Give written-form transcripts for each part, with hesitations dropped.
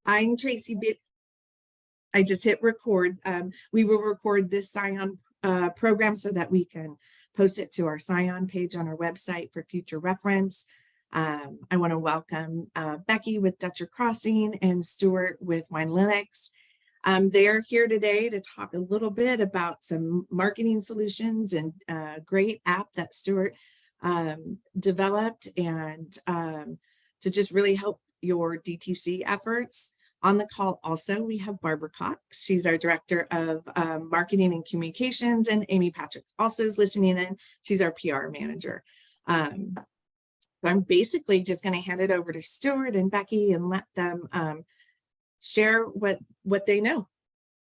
I'm Tracy. I just hit record. We will record this Scion program so that we can post it to our Scion page on our website for future reference. I want to welcome Becky with Dutcher Crossing and Stuart with Winealytics. They're here today to talk a little bit about some marketing solutions and a great app that Stuart developed and to just really help your DTC efforts. On the call also, we have Barbara Cox. She's our Director of Marketing and Communications, and Amy Patrick also is listening in. She's our PR Manager. So I'm basically just going to hand it over to Stuart and Becky and let them share what they know.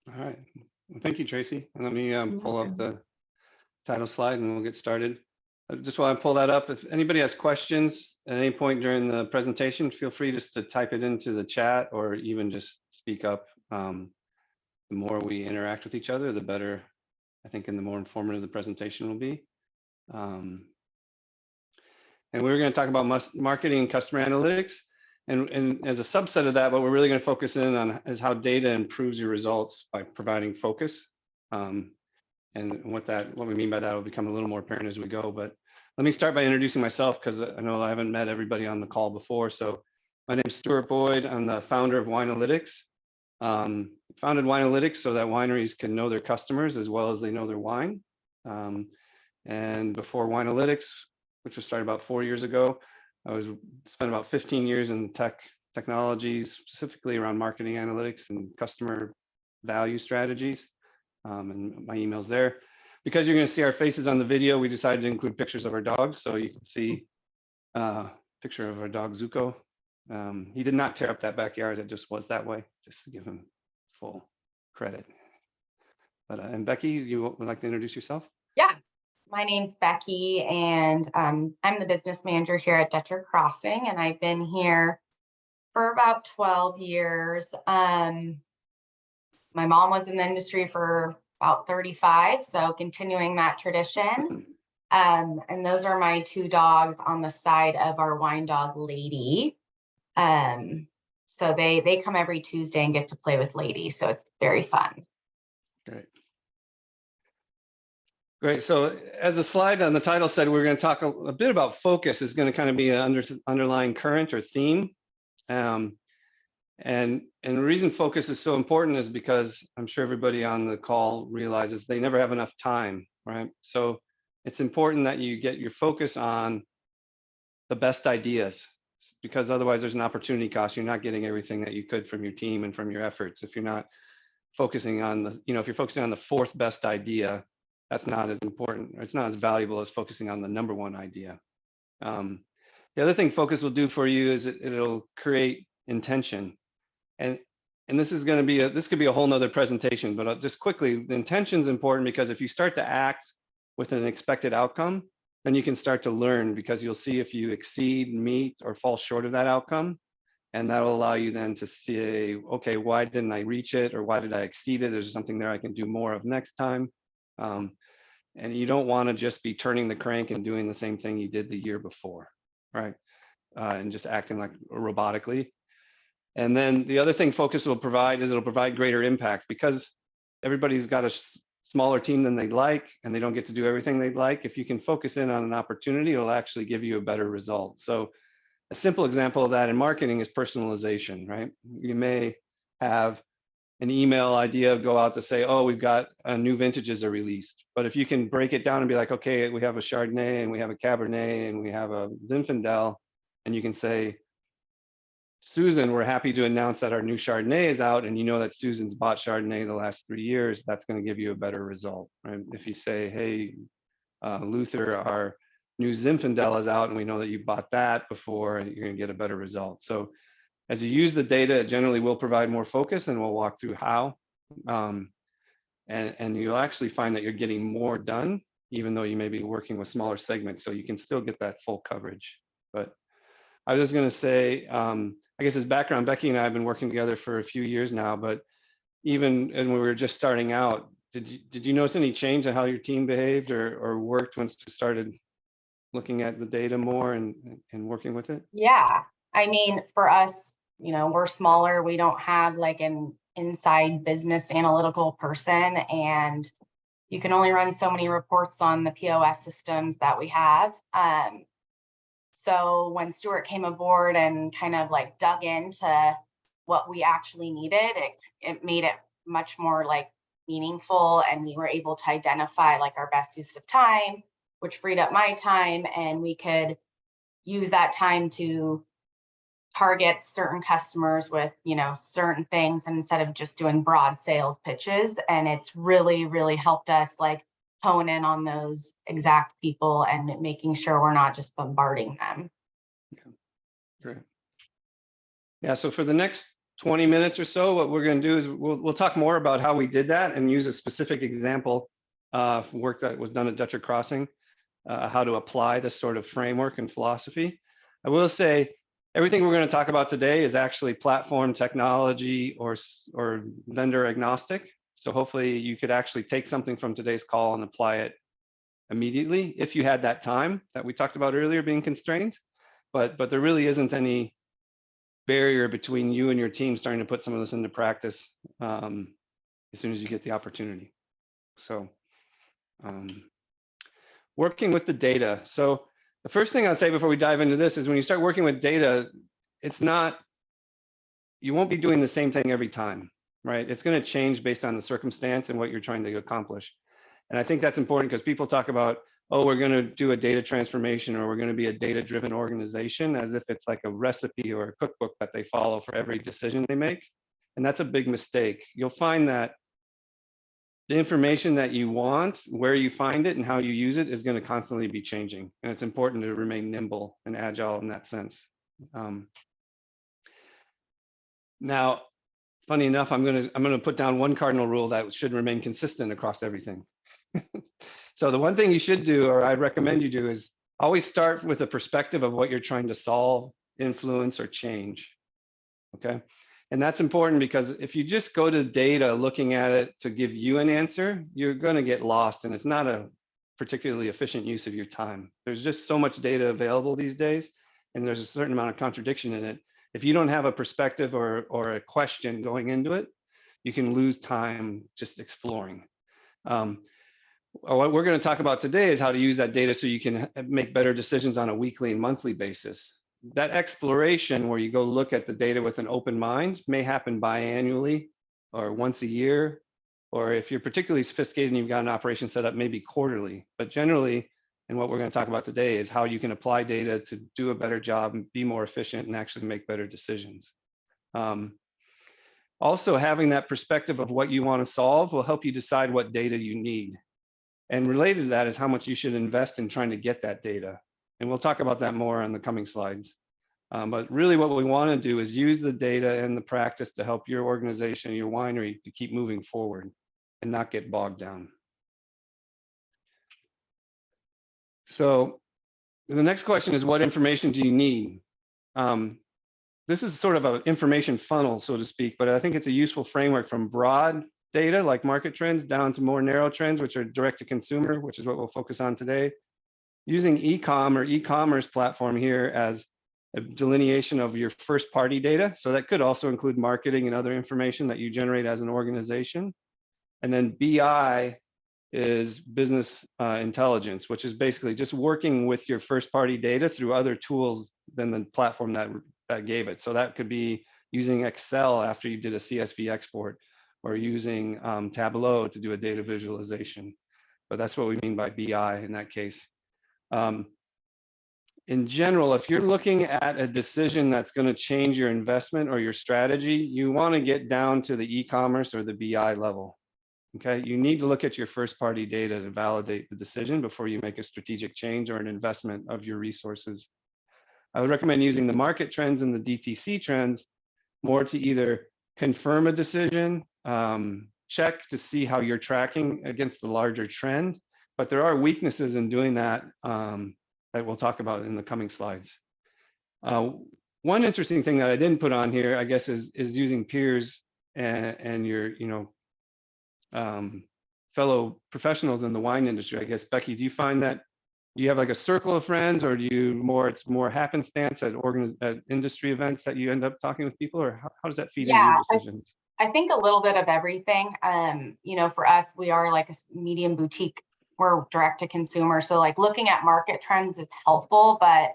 All right. Well, thank you, Tracy. And let me pull up the title slide and we'll get started. Just while I pull that up, if anybody has questions at any point during the presentation, feel free just to type it into the chat or even just speak up. The more we interact with each other, the better, I think, and the more informative the presentation will be. And we're going to talk about marketing and customer analytics. And as a subset of that, what we're really going to focus in on is how data improves your results by providing focus. And what we mean by that will become a little more apparent as we go. But let me start by introducing myself because I know I haven't met everybody on the call before. So my name is Stuart Boyd. I'm the founder of Winealytics. Founded Winealytics so that wineries can know their customers as well as they know their wine. And before Winealytics, which was started about 4 years ago, I spent about 15 years in technologies, specifically around marketing analytics and customer value strategies. And my email's there. Because you're going to see our faces on the video, we decided to include pictures of our dogs. So you can see a picture of our dog, Zuko. He did not tear up that backyard. It just was that way, just to give him full credit. But and Becky, you would like to introduce yourself? Yeah, my name's Becky, and I'm the business manager here at Dutcher Crossing, and I've been here for about 12 years. My mom was in the industry for about 35, so continuing that tradition. And those are my two dogs on the side of our wine dog, Lady. So they come every Tuesday and get to play with Lady, so it's very fun. Great. So as the slide on the title said, we're going to talk a bit about focus. Is going to kind of be an underlying current or theme. And the reason focus is so important is because I'm sure everybody on the call realizes they never have enough time, right? So it's important that you get your focus on the best ideas, because otherwise there's an opportunity cost. You're not getting everything that you could from your team and from your efforts. If you're not focusing on if you're focusing on the fourth best idea, that's not as important. It's not as valuable as focusing on the number one idea. The other thing focus will do for you is it'll create intention. And this is going to be this could be a whole nother presentation, but just quickly, the intention is important because if you start to act with an expected outcome, then you can start to learn, because you'll see if you exceed, meet, or fall short of that outcome. And that will allow you then to say, okay, why didn't I reach it? Or why did I exceed it? There's something there I can do more of next time. And you don't want to just be turning the crank and doing the same thing you did the year before, right? And just acting like robotically. And then the other thing focus will provide is it'll provide greater impact, because everybody's got a smaller team than they'd like, and they don't get to do everything they'd like. If you can focus in on an opportunity, it'll actually give you a better result. So a simple example of that in marketing is personalization, right? You may have an email idea go out to say, oh, we've got new vintages are released. But if you can break it down and be like, okay, we have a Chardonnay and we have a Cabernet and we have a Zinfandel, and you can say, Susan, we're happy to announce that our new Chardonnay is out, and you know that Susan's bought Chardonnay the last 3 years, that's going to give you a better result, right? If you say, hey, Luther, our new Zinfandel is out, and we know that you bought that before, and you're going to get a better result. So as you use the data, it generally will provide more focus, and we'll walk through how. And you'll actually find that you're getting more done, even though you may be working with smaller segments, so you can still get that full coverage. But I was going to say, I guess as background, Becky and I have been working together for a few years now, but even when we were just starting out, did you notice any change in how your team behaved or worked once you started looking at the data more and working with it? Yeah, I mean, for us, we're smaller. We don't have like an inside business analytical person, and you can only run so many reports on the POS systems that we have. So when Stuart came aboard and kind of like dug into what we actually needed, it made it much more like meaningful, and we were able to identify like our best use of time, which freed up my time, and we could use that time to target certain customers with, certain things instead of just doing broad sales pitches. And it's really helped us like hone in on those exact people and making sure we're not just bombarding them. Okay. Great. Yeah, so for the next 20 minutes or so, what we're going to do is we'll talk more about how we did that and use a specific example of work that was done at Dutcher Crossing, how to apply this sort of framework and philosophy. I will say everything we're going to talk about today is actually platform technology or vendor agnostic. So hopefully you could actually take something from today's call and apply it immediately if you had that time that we talked about earlier being constrained. But there really isn't any barrier between you and your team starting to put some of this into practice as soon as you get the opportunity. So working with the data. So the first thing I'll say before we dive into this is when you start working with data, you won't be doing the same thing every time, right? It's going to change based on the circumstance and what you're trying to accomplish. And I think that's important because people talk about, oh, we're going to do a data transformation, or we're going to be a data-driven organization, as if it's like a recipe or a cookbook that they follow for every decision they make. And that's a big mistake. You'll find that the information that you want, where you find it and how you use it is going to constantly be changing. And it's important to remain nimble and agile in that sense. Now, funny enough, I'm going to put down one cardinal rule that should remain consistent across everything. So the one thing you should do, or I'd recommend you do, is always start with a perspective of what you're trying to solve, influence, or change. Okay. And that's important because if you just go to data looking at it to give you an answer, you're going to get lost, and it's not a particularly efficient use of your time. There's just so much data available these days, and there's a certain amount of contradiction in it. If you don't have a perspective or a question going into it, you can lose time just exploring. What we're going to talk about today is how to use that data so you can make better decisions on a weekly and monthly basis. That exploration where you go look at the data with an open mind may happen biannually or once a year, or if you're particularly sophisticated and you've got an operation set up, maybe quarterly. But generally, and what we're going to talk about today is how you can apply data to do a better job and be more efficient and actually make better decisions. Also, having that perspective of what you want to solve will help you decide what data you need. And related to that is how much you should invest in trying to get that data. And we'll talk about that more on the coming slides. But really what we want to do is use the data and the practice to help your organization, your winery, to keep moving forward and not get bogged down. So the next question is, what information do you need? This is sort of an information funnel, so to speak, but I think it's a useful framework from broad data like market trends down to more narrow trends, which are direct to consumer, which is what we'll focus on today. Using e-com or e-commerce platform here as a delineation of your first party data. So that could also include marketing and other information that you generate as an organization. And then BI is business intelligence, which is basically just working with your first party data through other tools than the platform that gave it. So that could be using Excel after you did a CSV export, or using Tableau to do a data visualization. But that's what we mean by BI in that case. In general, if you're looking at a decision that's going to change your investment or your strategy, you want to get down to the e-commerce or the BI level. Okay, you need to look at your first party data to validate the decision before you make a strategic change or an investment of your resources. I would recommend using the market trends and the DTC trends more to either confirm a decision, check to see how you're tracking against the larger trend, but there are weaknesses in doing that that we'll talk about in the coming slides. One interesting thing that I didn't put on here, I guess, is using peers and your fellow professionals in the wine industry. I guess, Becky, do you find that do you have like a circle of friends, or do you more, it's more happenstance at at industry events that you end up talking with people, or how does that feed into your Yeah, decisions? I think a little bit of everything. You know, for us, we are like a medium boutique. We're direct to consumer. So like looking at market trends is helpful, but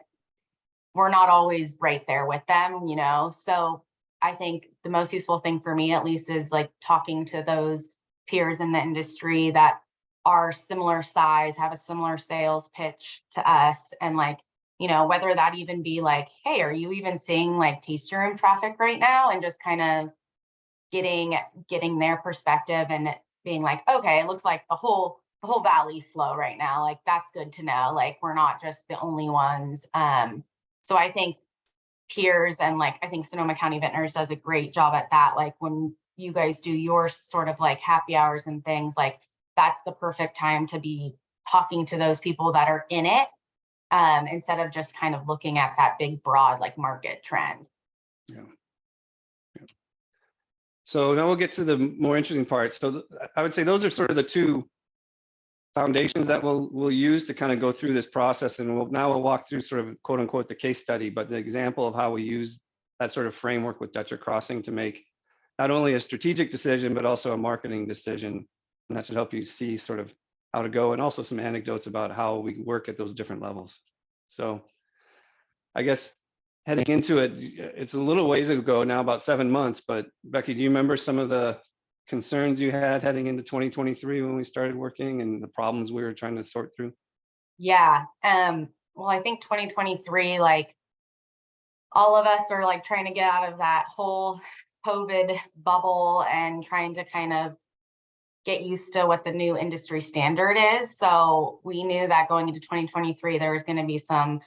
we're not always right there with them, you know? So I think the most useful thing for me, at least, is like talking to those peers in the industry that are similar size, have a similar sales pitch to us. And like, you know, whether that even be like, hey, are you even seeing like tasting room traffic right now? And just kind of getting their perspective and being like, okay, it looks like the whole valley's slow right now. Like, that's good to know. Like, we're not just the only ones. So I think peers, and like, I think Sonoma County Vintners does a great job at that. Like when you guys do your sort of like happy hours and things, like that's the perfect time to be talking to those people that are in it, instead of just kind of looking at that big broad like market trend. Yeah. So now we'll get to the more interesting part. So I would say those are sort of the two foundations that we'll use to kind of go through this process. And we'll walk through sort of quote unquote the case study, but the example of how we use that sort of framework with Dutcher Crossing to make not only a strategic decision, but also a marketing decision. And that should help you see sort of how to go, and also some anecdotes about how we work at those different levels. So I guess heading into it, it's a little ways ago now, about 7 months, but Becky, do you remember some of the concerns you had heading into 2023 when we started working, and the problems we were trying to sort through? Yeah. Well, I think 2023, like all of us are like trying to get out of that whole COVID bubble and trying to kind of get used to what the new industry standard is. So we knew that going into 2023, there was going to be some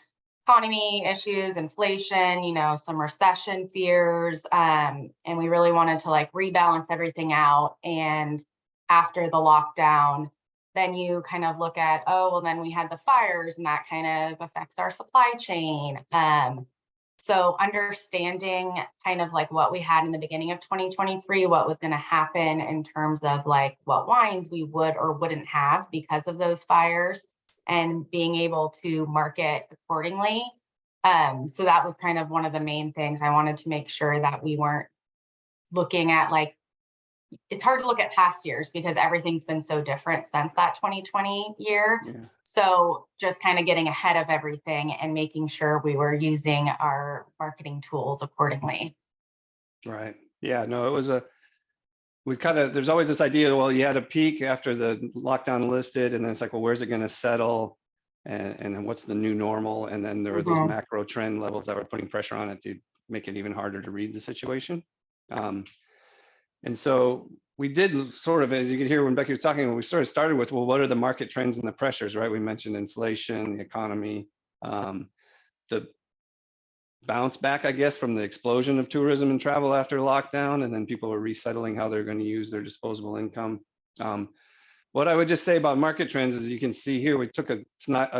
economy issues, inflation, you know, some recession fears. And we really wanted to like rebalance everything out. And after the lockdown, then you kind of look at, oh, well, then we had the fires and that kind of affects our supply chain. So understanding kind of like what we had in the beginning of 2023, what was going to happen in terms of like what wines we would or wouldn't have because of those fires, and being able to market accordingly. So that was kind of one of the main things. I wanted to make sure that we weren't looking at like, it's hard to look at past years because everything's been so different since that 2020 year. Yeah. So just kind of getting ahead of everything and making sure we were using our marketing tools accordingly. Right. Yeah, no, it was there's always this idea, well, you had a peak after the lockdown lifted, and then it's like, well, where's it going to settle? And then what's the new normal? And then there were those macro trend levels that were putting pressure on it to make it even harder to read the situation. And so we did sort of, as you could hear when Becky was talking, we sort of started with, well, what are the market trends and the pressures, right? We mentioned inflation, the economy, the bounce back, I guess, from the explosion of tourism and travel after lockdown, and then people are resettling how they're going to use their disposable income. What I would just say about market trends is, you can see here, we took a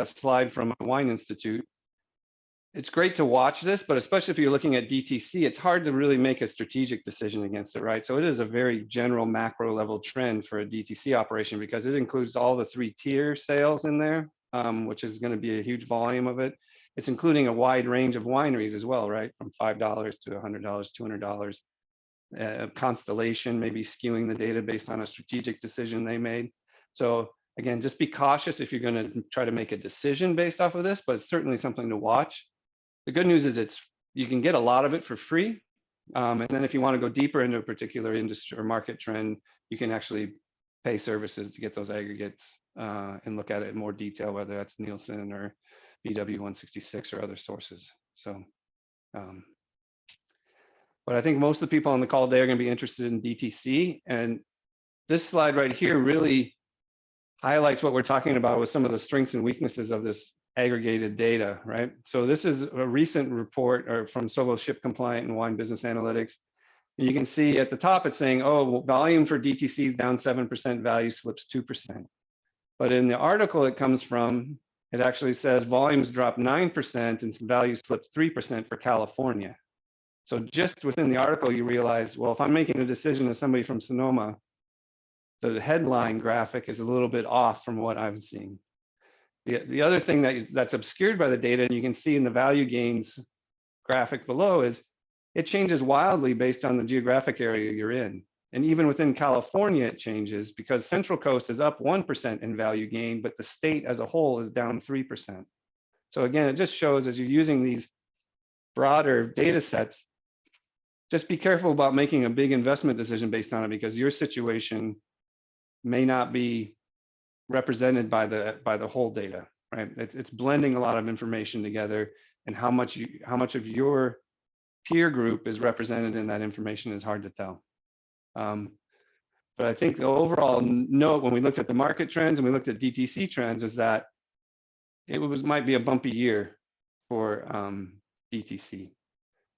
slide from Wine Institute. It's great to watch this, but especially if you're looking at DTC, it's hard to really make a strategic decision against it, right? So it is a very general macro level trend for a DTC operation, because it includes all the 3-tier sales in there, which is going to be a huge volume of it. It's including a wide range of wineries as well, right? From $5 to $100, $200. Constellation maybe skewing the data based on a strategic decision they made. So again, just be cautious if you're going to try to make a decision based off of this, but it's certainly something to watch. The good news is you can get a lot of it for free. And then if you want to go deeper into a particular industry or market trend, you can actually pay services to get those aggregates and look at it in more detail, whether that's Nielsen or BW166 or other sources. So, but I think most of the people on the call today are going to be interested in DTC. And this slide right here really highlights what we're talking about with some of the strengths and weaknesses of this aggregated data, right? So this is a recent report from Solo Ship Compliant and Wine Business Analytics. And you can see at the top, it's saying, oh, well, volume for DTC is down 7%, value slips 2%. But in the article it comes from, it actually says volumes dropped 9% and value slipped 3% for California. So just within the article, you realize, well, if I'm making a decision as somebody from Sonoma, the headline graphic is a little bit off from what I'm seeing. The other thing that's obscured by the data, and you can see in the value gains graphic below, is it changes wildly based on the geographic area you're in. And even within California, it changes because Central Coast is up 1% in value gain, but the state as a whole is down 3%. So again, it just shows as you're using these broader data sets, just be careful about making a big investment decision based on it, because your situation may not be represented by the whole data, right? It's blending a lot of information together, and how much of your peer group is represented in that information is hard to tell. But I think the overall note when we looked at the market trends and we looked at DTC trends is that it might be a bumpy year for DTC.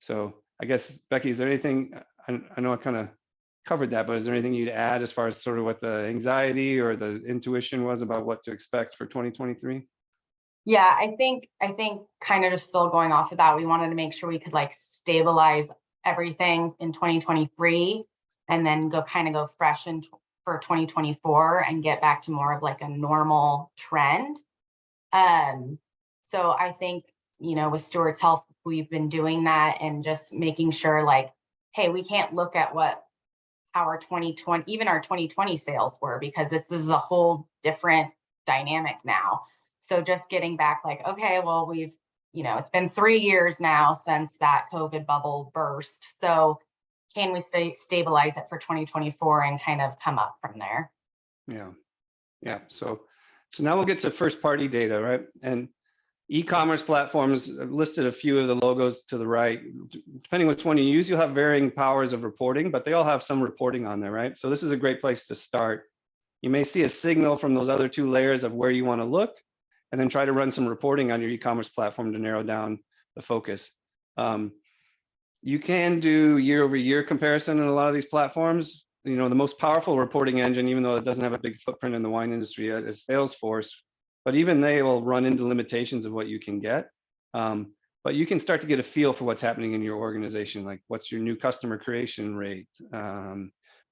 So I guess, Becky, is there anything, I know I kind of covered that, but is there anything you'd add as far as sort of what the anxiety or the intuition was about what to expect for 2023? Yeah, I think kind of just still going off of that, we wanted to make sure we could like stabilize everything in 2023 and then go fresh for 2024 and get back to more of like a normal trend. So I think, with Stuart's help, we've been doing that and just making sure like, hey, we can't look at what our 2020, even our 2020 sales were, because this is a whole different dynamic now. So just getting back like, okay, well, we've, it's been 3 years now since that COVID bubble burst. So can we stabilize it for 2024 and kind of come up from there? Yeah. So now we'll get to first party data, right? And e-commerce platforms listed a few of the logos to the right. Depending which one you use, you'll have varying powers of reporting, but they all have some reporting on there, right? So this is a great place to start. You may see a signal from those other 2 layers of where you want to look, and then try to run some reporting on your e-commerce platform to narrow down the focus. You can do year-over-year comparison in a lot of these platforms. The most powerful reporting engine, even though it doesn't have a big footprint in the wine industry, is Salesforce. But even they will run into limitations of what you can get. But you can start to get a feel for what's happening in your organization, like what's your new customer creation rate,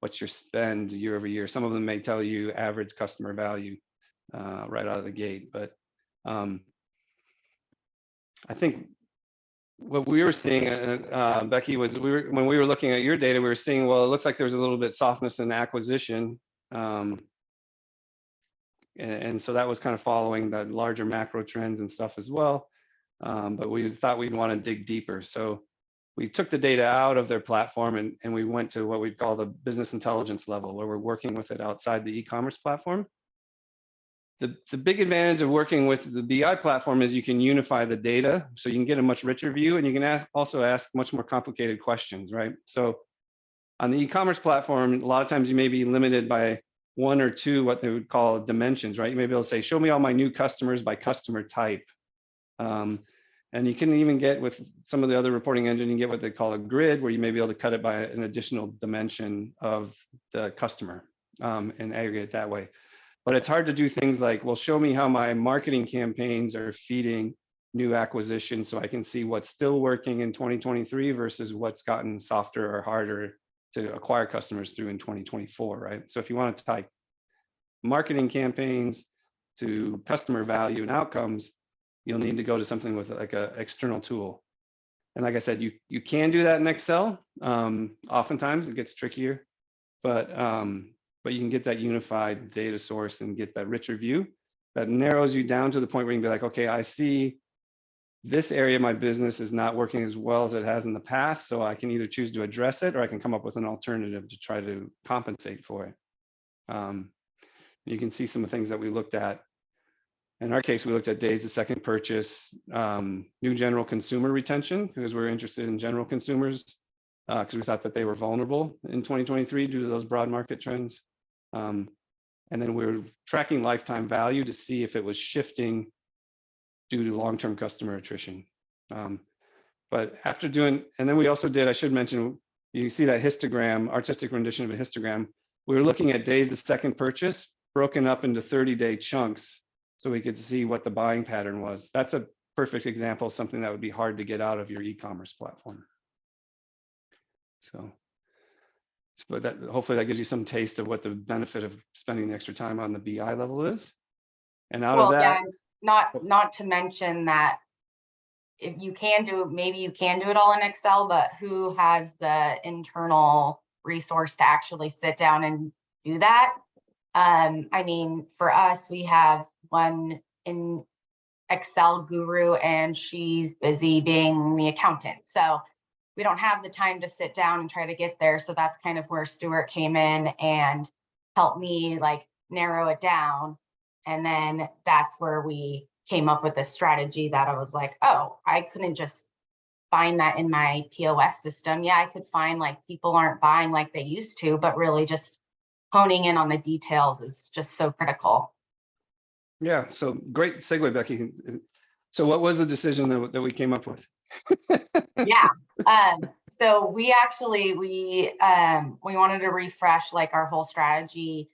what's your spend year over year. Some of them may tell you average customer value right out of the gate. But I think what we were seeing, Becky, was when we were looking at your data, we were seeing, well, it looks like there's a little bit softness in acquisition. And so that was kind of following the larger macro trends and stuff as well. But we thought we'd want to dig deeper. So we took the data out of their platform and we went to what we call the business intelligence level, where we're working with it outside the e-commerce platform. The big advantage of working with the BI platform is you can unify the data, so you can get a much richer view, and you can also ask much more complicated questions, right? So on the e-commerce platform, a lot of times you may be limited by 1 or 2 what they would call dimensions, right? You may be able to say, show me all my new customers by customer type. And you can even get with some of the other reporting engine, you can get what they call a grid, where you may be able to cut it by an additional dimension of the customer and aggregate it that way. But it's hard to do things like, well, show me how my marketing campaigns are feeding new acquisition so I can see what's still working in 2023 versus what's gotten softer or harder to acquire customers through in 2024, right? So if you want to tie marketing campaigns to customer value and outcomes, you'll need to go to something with like an external tool. And like I said, you can do that in Excel. Oftentimes it gets trickier, but you can get that unified data source and get that richer view that narrows you down to the point where you can be like, okay, I see this area of my business is not working as well as it has in the past, so I can either choose to address it or I can come up with an alternative to try to compensate for it. You can see some of the things that we looked at. In our case, we looked at days to second purchase, new general consumer retention, because we're interested in general consumers, because we thought that they were vulnerable in 2023 due to those broad market trends. And then we were tracking lifetime value to see if it was shifting due to long-term customer attrition. But after doing, and then we also did, I should mention, you see that histogram, artistic rendition of a histogram. We were looking at days to second purchase broken up into 30-day chunks so we could see what the buying pattern was. That's a perfect example of something that would be hard to get out of your e-commerce platform. So, but that, hopefully that gives you some taste of what the benefit of spending the extra time on the BI level is. And out of that, not to mention that if you can do, maybe you can do it all in Excel, but who has the internal resource to actually sit down and do that? I mean, for us, we have one in Excel guru and she's busy being the accountant. So we don't have the time to sit down and try to get there. So that's kind of where Stuart came in and helped me like narrow it down. And then that's where we came up with this strategy that I was like, oh, I couldn't just find that in my POS system. Yeah, I could find like people aren't buying like they used to, but really just honing in on the details is just so critical. Yeah, so great segue, Becky. So what was the decision that we came up with? Yeah. So we actually, we wanted to refresh like our whole strategy.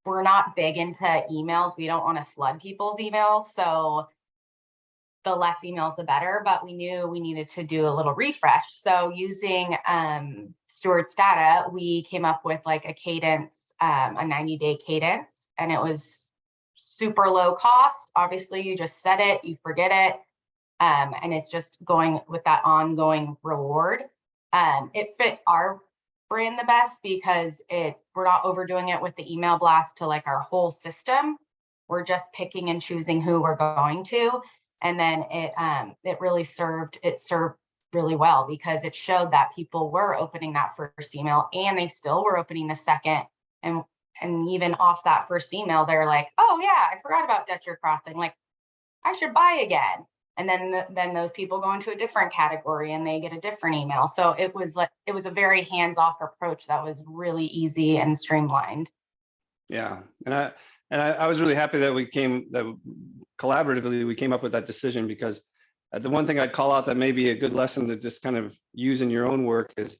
We're not big into emails. We don't want to flood people's emails. So the less emails, the better, but we knew we needed to do a little refresh. So using Stuart's data, we came up with like a cadence, a 90-day cadence, and it was super low cost. Obviously, you just set it, you forget it. And it's just going with that ongoing reward. It fit our brand the best because we're not overdoing it with the email blast to like our whole system. We're just picking and choosing who we're going to. And then it really served really well because it showed that people were opening that first email and they still were opening the second. And even off that first email, they're like, oh yeah, I forgot about Dutcher Crossing. Like I should buy again. And then those people go into a different category and they get a different email. So it was a very hands-off approach that was really easy and streamlined. Yeah, and I was really happy that collaboratively we came up with that decision, because the one thing I'd call out that may be a good lesson to just kind of use in your own work is,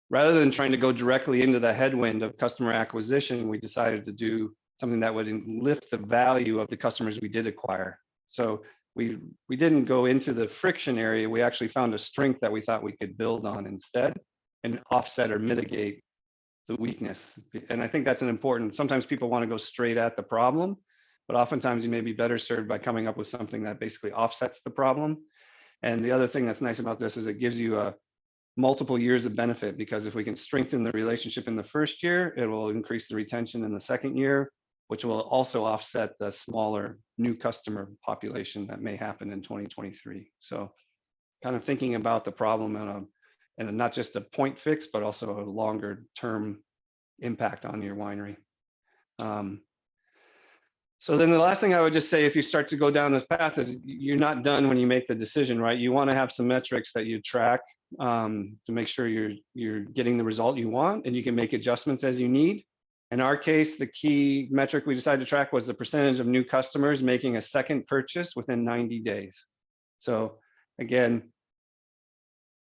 rather than trying to go directly into the headwind of customer acquisition, we decided to do something that would lift the value of the customers we did acquire. So we didn't go into the friction area. We actually found a strength that we thought we could build on instead and offset or mitigate the weakness. And I think that's an important, sometimes people want to go straight at the problem, but oftentimes you may be better served by coming up with something that basically offsets the problem. And the other thing that's nice about this is it gives you a multiple years of benefit, because if we can strengthen the relationship in the first year, it will increase the retention in the second year, which will also offset the smaller new customer population that may happen in 2023. So kind of thinking about the problem and not just a point fix, but also a longer term impact on your winery. So then the last thing I would just say, if you start to go down this path, is you're not done when you make the decision, right? You want to have some metrics that you track to make sure you're getting the result you want, and you can make adjustments as you need. In our case, the key metric we decided to track was the percentage of new customers making a second purchase within 90 days. So again,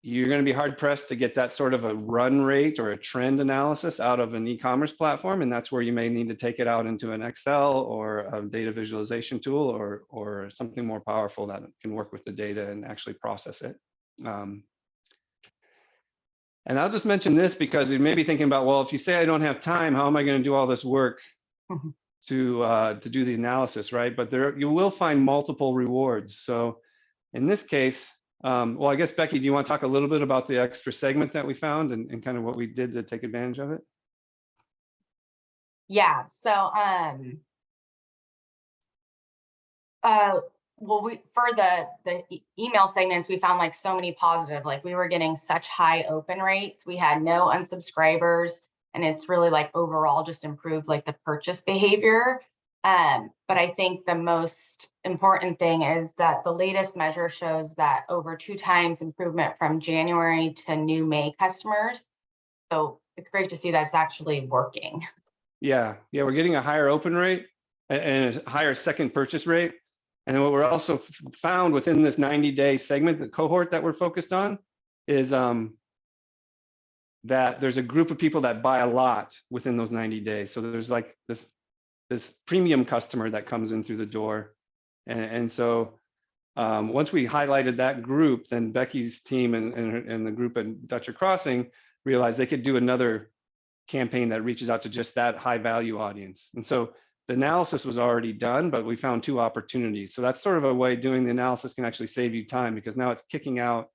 you're going to be hard pressed to get that sort of a run rate or a trend analysis out of an e-commerce platform. And that's where you may need to take it out into an Excel or a data visualization tool or something more powerful that can work with the data and actually process it. And I'll just mention this because you may be thinking about, well, if you say I don't have time, how am I going to do all this work to do the analysis, right? But you will find multiple rewards. So in this case, well, I guess, Becky, do you want to talk a little bit about the extra segment that we found and kind of what we did to take advantage of it? Yeah, so well, for the email segments, we found like so many positive, like we were getting such high open rates. We had no unsubscribers, and it's really like overall just improved like the purchase behavior. But I think the most important thing is that the latest measure shows that over 2 times improvement from January to new May customers. So it's great to see that it's actually working. Yeah, we're getting a higher open rate and a higher second purchase rate. And then what we're also found within this 90-day segment, the cohort that we're focused on, is that there's a group of people that buy a lot within those 90 days. So there's like this premium customer that comes in through the door. And so once we highlighted that group, then Becky's team and the group at Dutcher Crossing realized they could do another campaign that reaches out to just that high value audience. And so the analysis was already done, but we found 2 opportunities. So that's sort of a way doing the analysis can actually save you time, because now it's kicking out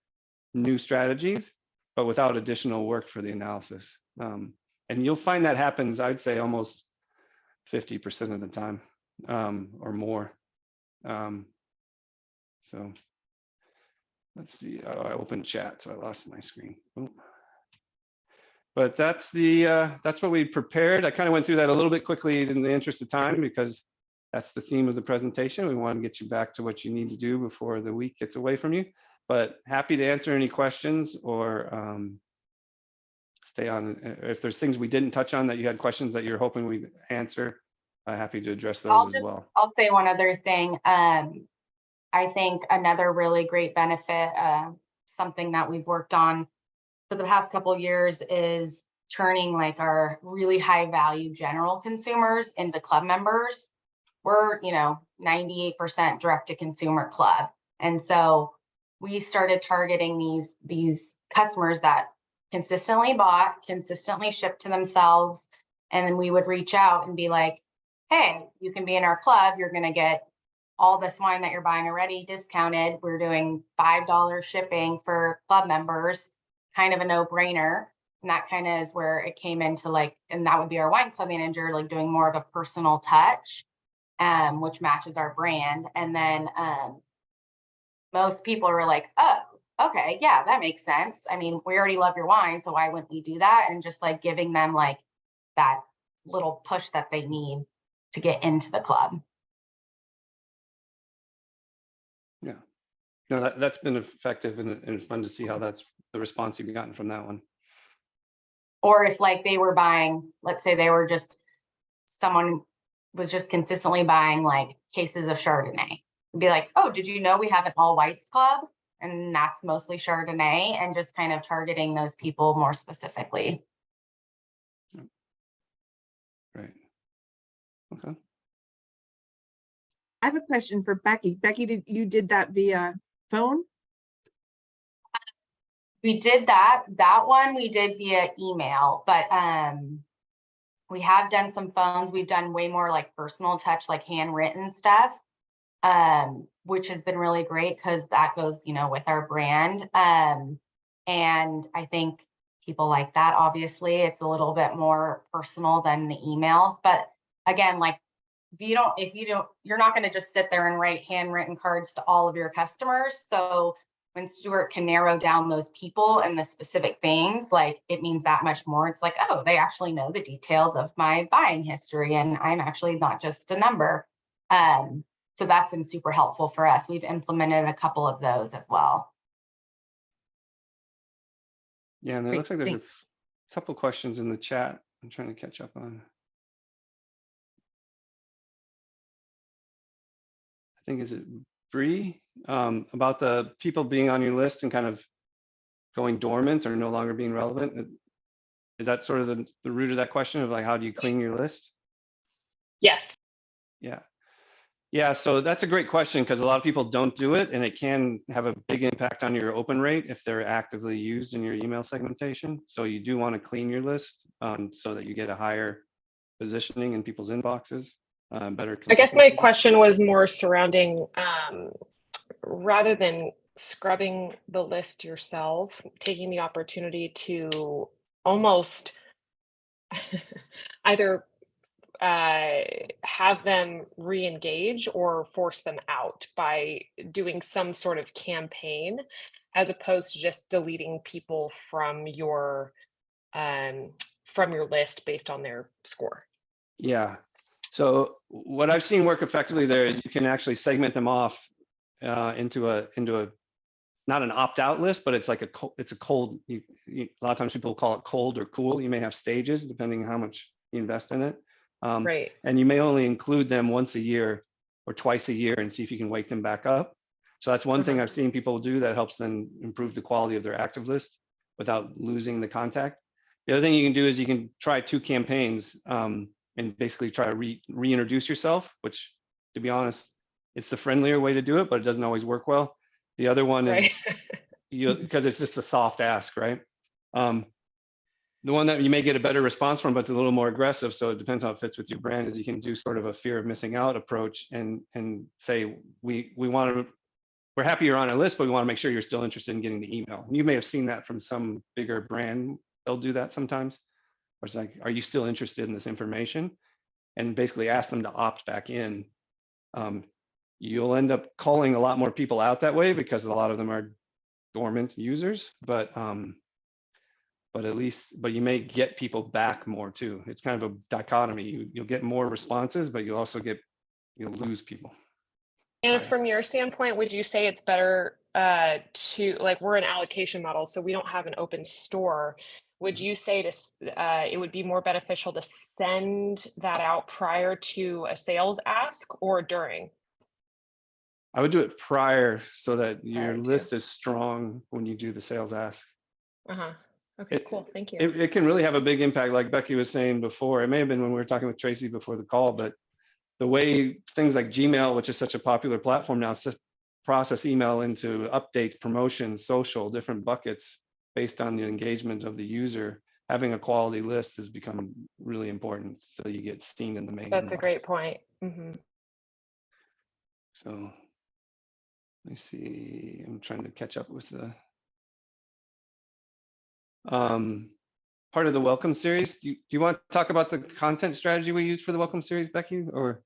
new strategies, but without additional work for the analysis. And you'll find that happens, I'd say, almost 50% of the time, or more. So let's see. Oh, I opened chat, so I lost my screen. Oh. But that's what we prepared. I kind of went through that a little bit quickly in the interest of time, because that's the theme of the presentation. We want to get you back to what you need to do before the week gets away from you. But happy to answer any questions, or stay on. If there's things we didn't touch on that you had questions that you're hoping we'd answer, happy to address those as well. I'll say one other thing. I think another really great benefit, something that we've worked on for the past couple of years, is turning like our really high value general consumers into club members. We're, 98% direct to consumer club. And so we started targeting these customers that consistently bought, consistently shipped to themselves. And then we would reach out and be like, hey, you can be in our club. You're going to get all this wine that you're buying already discounted. We're doing $5 shipping for club members, kind of a no-brainer. And that kind of is where it came into like, and that would be our wine club manager, like doing more of a personal touch, which matches our brand. And then most people were like, oh, okay, yeah, that makes sense. I mean, we already love your wine, so why wouldn't we do that? And just like giving them like that little push that they need to get into the club. Yeah, no, that's been effective and fun to see how that's the response you've gotten from that one. Or if like they were buying, let's say they were someone was just consistently buying like cases of Chardonnay. Be like, oh, did you know we have an all whites club? And that's mostly Chardonnay, and just kind of targeting those people more specifically. Right. Okay. I have a question for Becky. Becky, you did that via phone? We did that one we did via email, but we have done some phones. We've done way more like personal touch, like handwritten stuff, which has been really great because that goes, with our brand. And I think people like that. Obviously, it's a little bit more personal than the emails, but again, like you're not going to just sit there and write handwritten cards to all of your customers. So when Stuart can narrow down those people and the specific things, like it means that much more. It's like, oh, they actually know the details of my buying history, and I'm actually not just a number. So that's been super helpful for us. We've implemented a couple of those as well. Yeah, and it Great, looks like there's thanks. a couple questions in the chat I'm trying to catch up on. I think, is it Bree, about the people being on your list and kind of going dormant or no longer being relevant? Is that sort of the root of that question of like, how do you clean your list? Yes. Yeah, so that's a great question, because a lot of people don't do it, and it can have a big impact on your open rate if they're actively used in your email segmentation. So you do want to clean your list so that you get a higher positioning in people's inboxes. Better. I guess my question was more surrounding, rather than scrubbing the list yourself, taking the opportunity to almost either have them re-engage or force them out by doing some sort of campaign, as opposed to just deleting people from your list based on their score. Yeah. So what I've seen work effectively there is you can actually segment them off into a not an opt-out list, but it's like a cold. A lot of times people call it cold or cool. You may have stages depending on how much you invest in it. Right. And you may only include them once a year or twice a year and see if you can wake them back up. So that's one thing I've seen people do that helps them improve the quality of their active list without losing the contact. The other thing you can do is you can try 2 campaigns and basically try to reintroduce yourself, which, to be honest, it's the friendlier way to do it, but it doesn't always work well. The other one is because it's just a soft ask, right? the one that you may get a better response from, but it's a little more aggressive. So it depends how it fits with your brand, is you can do sort of a fear of missing out approach and say, we want to, we're happy you're on our list, but we want to make sure you're still interested in getting the email. You may have seen that from some bigger brand. They'll do that sometimes. Or it's like, are you still interested in this information? And basically ask them to opt back in. You'll end up calling a lot more people out that way because a lot of them are dormant users, but at least, but you may get people back more too. It's kind of a dichotomy. You'll get more responses, but you'll also you'll lose people. And from your standpoint, would you say it's better to, like, we're an allocation model, so we don't have an open store. Would you say it would be more beneficial to send that out prior to a sales ask or during? I would do it prior so that your Prior to. list is strong when you do the sales ask. Uh-huh. Okay, cool. Thank you. It can really have a big impact, like Becky was saying before. It may have been when we were talking with Tracy before the call, but the way things like Gmail, which is such a popular platform now, process email into updates, promotions, social, different buckets based on the engagement of the user. Having a quality list has become really important, so you get seen in the main That's inbox. a great point. Mm-hmm. So let me see, I'm trying to catch up with the part of the welcome series. Do you want to talk about the content strategy we use for the welcome series, Becky? Or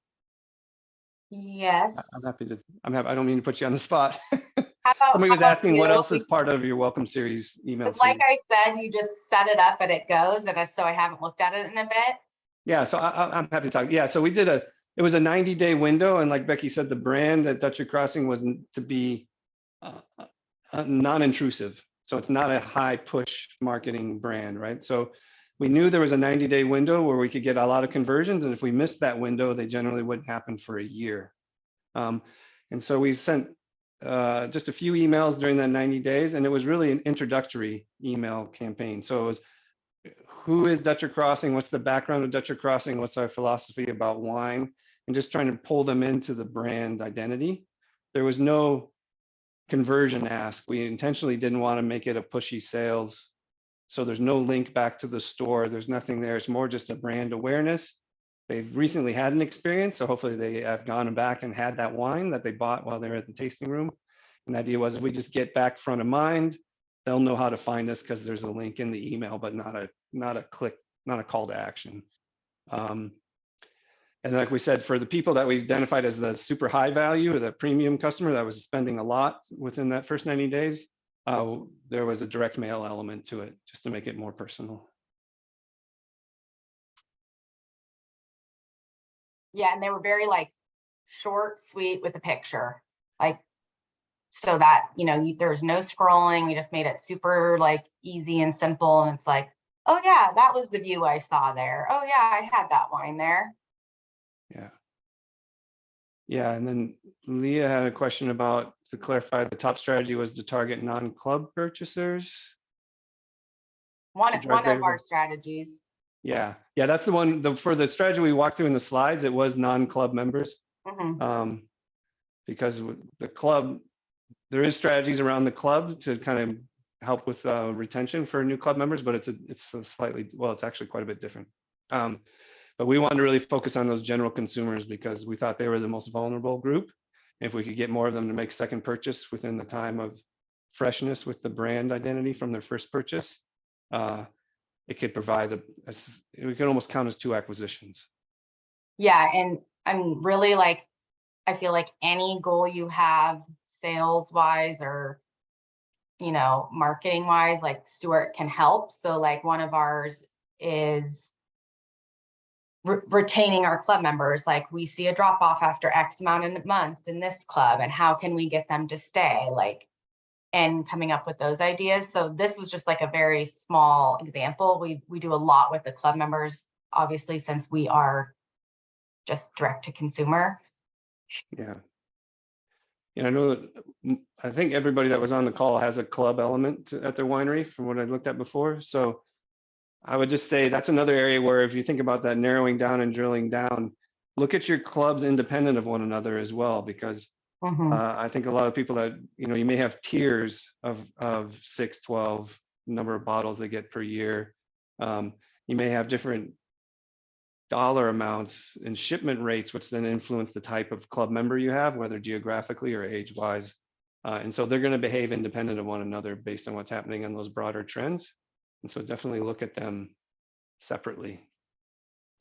Yes. I'm happy to. I don't mean to put you on the spot. How Somebody was about asking what you? else is part of your welcome series email. Like I said, you just set it up and it goes, and so I haven't looked at it in a bit. Yeah, so I'm happy to talk. Yeah, so we did it was a 90-day window, and like Becky said, the brand at Dutcher Crossing was to be non-intrusive. So it's not a high push marketing brand, right? So we knew there was a 90-day window where we could get a lot of conversions, and if we missed that window, they generally wouldn't happen for a year. And so we sent just a few emails during that 90 days, and it was really an introductory email campaign. So it was, who is Dutcher Crossing? What's the background of Dutcher Crossing? What's our philosophy about wine? And just trying to pull them into the brand identity. There was no conversion ask. We intentionally didn't want to make it a pushy sales. So there's no link back to the store. There's nothing there. It's more just a brand awareness. They've recently had an experience, so hopefully they have gone back and had that wine that they bought while they were at the tasting room. And the idea was, if we just get back front of mind, they'll know how to find us because there's a link in the email, but not a click, not a call to action. And like we said, for the people that we identified as the super high value or the premium customer that was spending a lot within that first 90 days, there was a direct mail element to it just to make it more personal. Yeah, and they were very like short, sweet with a picture, like, so that, you know, there's no scrolling. We just made it super like easy and simple. And it's like, oh yeah, that was the view I saw there. Oh yeah, I had that wine there. Yeah. Yeah, and then Leah had a question about, to clarify, the top strategy was to target non-club purchasers. One of our strategies. Yeah, that's the one. For the strategy we walked through in the slides, it was non-club members. Mm-hmm. Because the club, there is strategies around the club to kind of help with retention for new club members, but it's a slightly, well, it's actually quite a bit different. But we wanted to really focus on those general consumers because we thought they were the most vulnerable group. If we could get more of them to make second purchase within the time of freshness with the brand identity from their first purchase, it could provide we could almost count as 2 acquisitions. Yeah, and I'm really like, I feel like any goal you have sales wise or, you know, marketing wise, like Stuart can help. So like one of ours is retaining our club members. Like we see a drop off after X amount of months in this club, and how can we get them to stay, like, and coming up with those ideas. So this was just like a very small example. We do a lot with the club members, obviously, since we are just direct to consumer. Yeah. Yeah, I know that I think everybody that was on the call has a club element at their winery from what I looked at before. So I would just say that's another area where if you think about that narrowing down and drilling down, look at your clubs independent of one another as well, because I think a lot of people that, you know, you may have tiers of 6, 12 number of bottles they get per year. You may have different dollar amounts and shipment rates, which then influence the type of club member you have, whether geographically or age-wise. And so they're going to behave independent of one another based on what's happening on those broader trends. And so definitely look at them separately.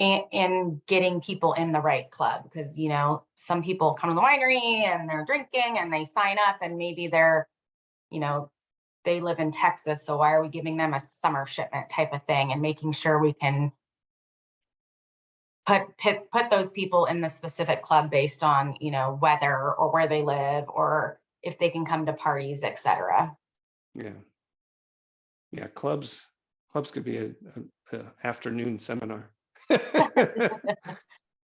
And getting people in the right club, because you know, some people come to the winery and they're drinking and they sign up and maybe they're, you know, they live in Texas, so why are we giving them a summer shipment type of thing, and making sure we can put those people in the specific club based on, you know, weather or where they live or if they can come to parties, etc. Yeah, clubs could be a afternoon seminar.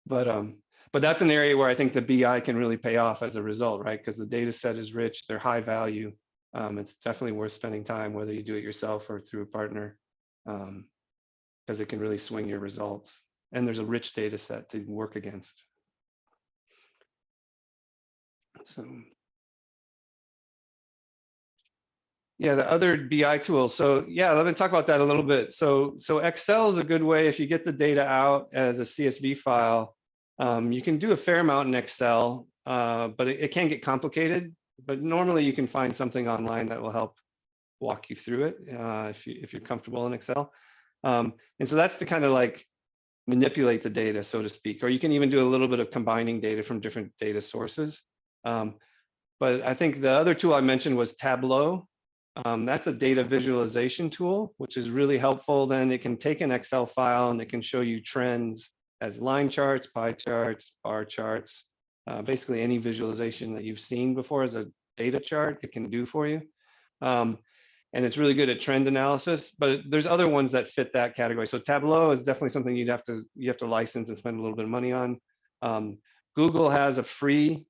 But that's an area where I think the BI can really pay off as a result, right? Because the data set is rich, they're high value. It's definitely worth spending time, whether you do it yourself or through a partner, because it can really swing your results. And there's a rich data set to work against. So yeah, the other BI tool. So yeah, let me talk about that a little bit. So Excel is a good way if you get the data out as a CSV file. You can do a fair amount in Excel, but it can get complicated. But normally you can find something online that will help walk you through it if you're comfortable in Excel. And so that's to kind of like manipulate the data, so to speak. Or you can even do a little bit of combining data from different data sources. But I think the other tool I mentioned was Tableau. That's a data visualization tool, which is really helpful. Then it can take an Excel file and it can show you trends as line charts, pie charts, bar charts, basically any visualization that you've seen before as a data chart, it can do for you. And it's really good at trend analysis, but there's other ones that fit that category. So Tableau is definitely something you have to license and spend a little bit of money on. Google has a free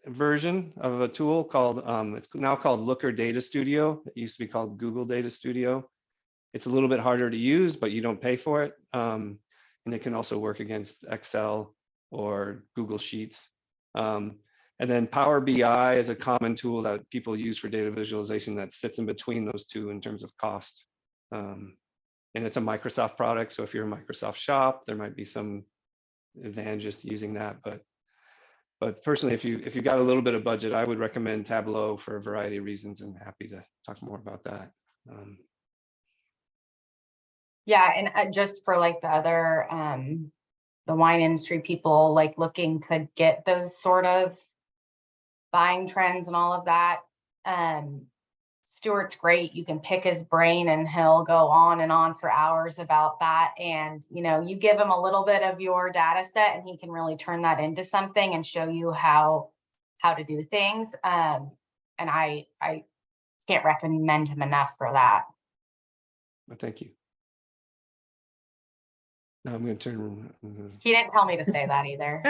version of a tool called, it's now called Looker Data Studio. It used to be called Google Data Studio. It's a little bit harder to use, but you don't pay for it. And it can also work against Excel or Google Sheets. And then Power BI is a common tool that people use for data visualization that sits in between those two in terms of cost. And it's a Microsoft product. So if you're a Microsoft shop, there might be some advantages to using that. But personally, if you got a little bit of budget, I would recommend Tableau for a variety of reasons, and happy to talk more about that. Yeah, and just for like the other, the wine industry people like looking to get those sort of buying trends and all of that. Stuart's great. You can pick his brain and he'll go on and on for hours about that. And, you know, you give him a little bit of your data set and he can really turn that into something and show you how to do things. And I can't recommend him enough for that. Well, thank you. Now I'm going to turn. He didn't tell me to say that either.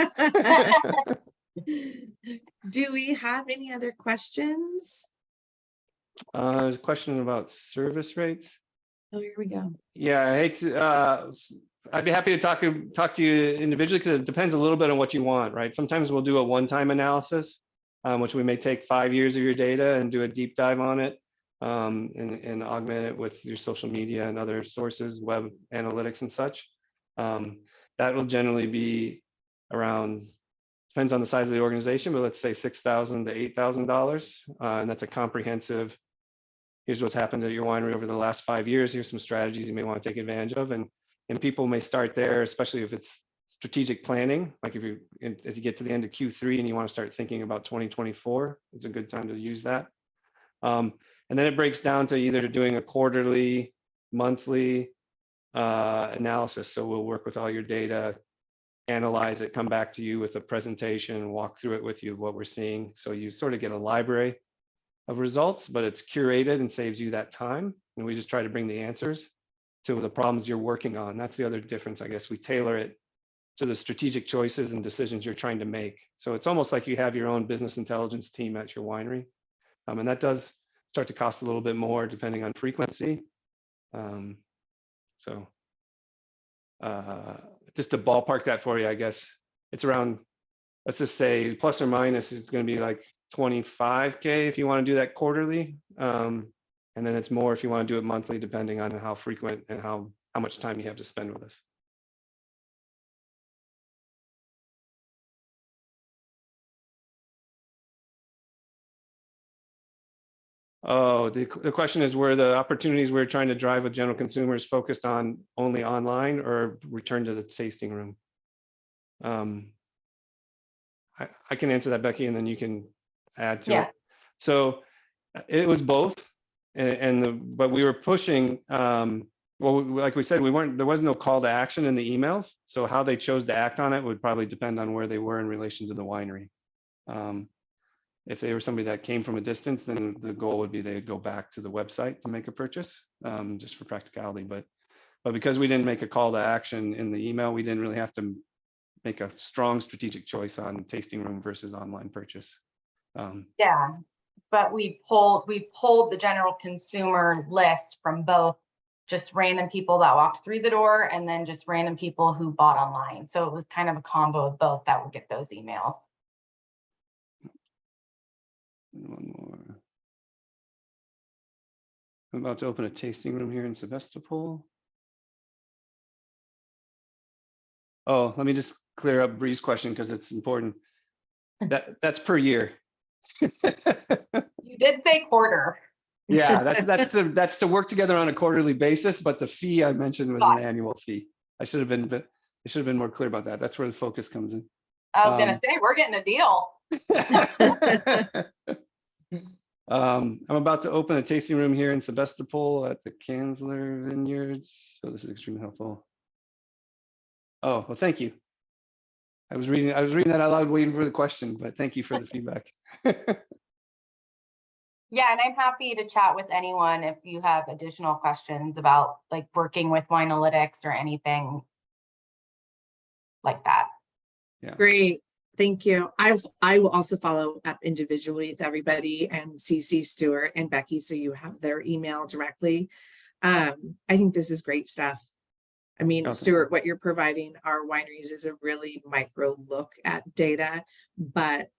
Do we have any other questions? There's a question about service rates. Oh, here we go. Yeah, I hate to, I'd be happy to talk to you individually, because it depends a little bit on what you want, right? Sometimes we'll do a one-time analysis, which we may take 5 years of your data and do a deep dive on it, and augment it with your social media and other sources, web analytics and such. That will generally be around, depends on the size of the organization, but let's say $6,000 to $8,000, and that's a comprehensive. Here's what's happened at your winery over the last 5 years. Here's some strategies you may want to take advantage of, and people may start there, especially if it's strategic planning. Like if as you get to the end of Q3 and you want to start thinking about 2024, it's a good time to use that. And then it breaks down to either doing a quarterly, monthly analysis. So we'll work with all your data, analyze it, come back to you with a presentation, walk through it with you, what we're seeing. So you sort of get a library of results, but it's curated and saves you that time. And we just try to bring the answers to the problems you're working on. That's the other difference, I guess. We tailor it to the strategic choices and decisions you're trying to make. So it's almost like you have your own business intelligence team at your winery. And that does start to cost a little bit more depending on frequency. Just to ballpark that for you, I guess it's around, let's just say plus or minus is going to be like 25K if you want to do that quarterly. And then it's more if you want to do it monthly, depending on how frequent and how much time you have to spend with us. Oh, the question is, were the opportunities we're trying to drive with general consumers focused on only online or return to the tasting room? I can answer that, Becky, and then you can add to Yeah. it. So it was both, but we were pushing. Well, like we said, there was no call to action in the emails. So how they chose to act on it would probably depend on where they were in relation to the winery. If they were somebody that came from a distance, then the goal would be they'd go back to the website to make a purchase, just for practicality. But because we didn't make a call to action in the email, we didn't really have to make a strong strategic choice on tasting room versus online purchase. Yeah, but we pulled the general consumer list from both just random people that walked through the door and then just random people who bought online. So it was kind of a combo of both that would get those emails. One more. I'm about to open a tasting room here in Sebastopol. Oh, let me just clear up Bree's question because it's important. That's per year. You did say quarter. Yeah, that's to work together on a quarterly basis, but the fee I mentioned was an annual fee. I should have been more clear about that. That's where the focus comes in. I was gonna say we're getting a deal. I'm about to open a tasting room here in Sebastopol at the Kanzler Vineyards. So this is extremely helpful. Oh, well, thank you. I was reading that out loud, waiting for the question, but thank you for the feedback. Yeah, and I'm happy to chat with anyone if you have additional questions about like working with Winealytics or anything like that. Yeah. Great. Thank you. I will also follow up individually with everybody and CC Stuart and Becky so you have their email directly. I think this is great stuff. I mean, Oh, Stuart, what you're providing our wineries is a really micro look at data, but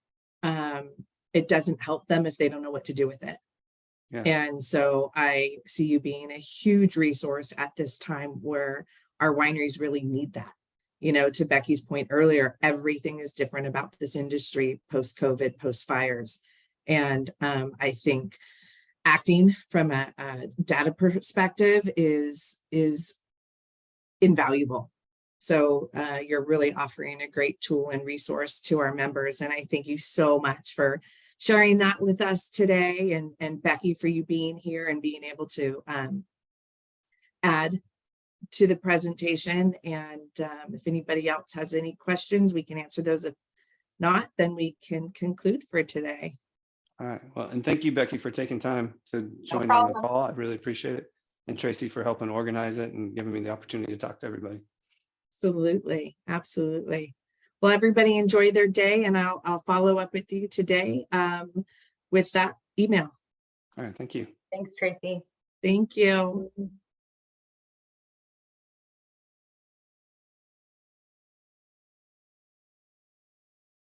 it doesn't help them if they don't know what to do with it. Yeah. And so I see you being a huge resource at this time where our wineries really need that. You know, to Becky's point earlier, everything is different about this industry post-COVID, post-fires. And I think acting from a data perspective is invaluable. So you're really offering a great tool and resource to our members. And I thank you so much for sharing that with us today, and Becky for you being here and being able to add to the presentation. And if anybody else has any questions, we can answer those. If not, then we can conclude for today. All right. Well, and thank you, Becky, for taking time to join on the call. I really appreciate it. And Tracy for helping organize it and giving me the opportunity to talk to everybody. Absolutely. Absolutely. Well, everybody enjoy their day, and I'll follow up with you today with that email. All right. Thank you. Thanks, Tracy. Thank you.